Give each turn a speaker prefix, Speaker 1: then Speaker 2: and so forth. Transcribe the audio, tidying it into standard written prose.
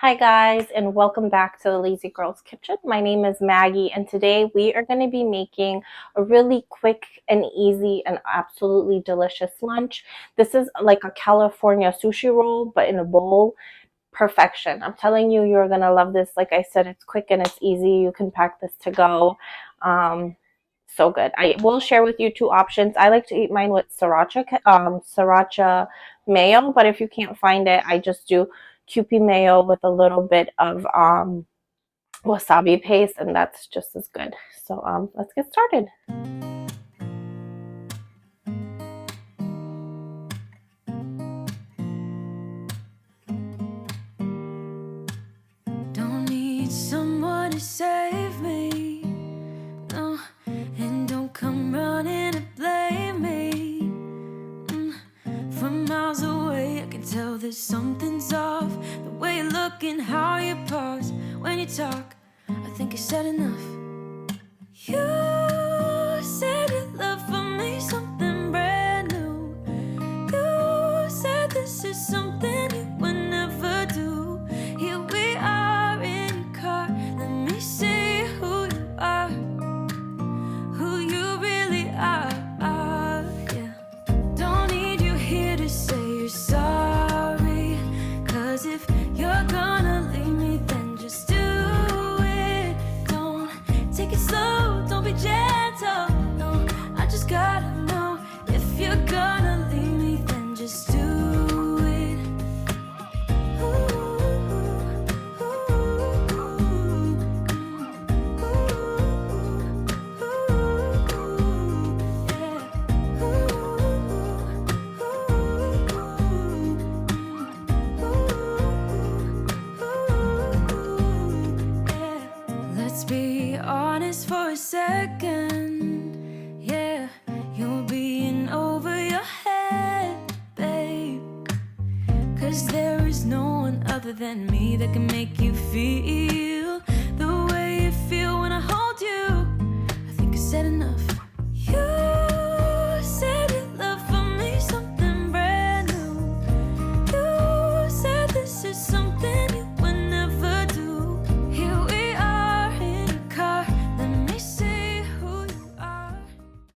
Speaker 1: Hi guys, and welcome back to the Lazy Girls Kitchen. My name is Maggie, and today we are going to be making a really quick and easy and absolutely delicious lunch. This is like a California sushi roll, but in a bowl. Perfection. I'm telling you, you're going to love this. Like I said, it's quick and it's easy. You can pack this to go. So good. I will share with you two options. I like to eat mine with Sriracha Mayo, but if you can't find it, I just do kewpie mayo with a little bit of wasabi paste, and that's just as good. So let's get started.
Speaker 2: Don't need someone to save me, no, and don't come running to blame me. From miles away I can tell that something's off. The way you look and how you pause when you talk, I think you said enough. You said your love for me something brand new. You said this is something you would never do. Here we are in your car, let me see who you are, who you really are, yeah. Don't need you here to say you're sorry, 'cause if you're gonna leave me, then just do it. Don't take it slow, don't be gentle, no, I just gotta know. If you're gonna leave me, then just do it. Let's be honest for a second. Yeah, you're being over your head, babe. 'Cause there is no one other than me that can make you feel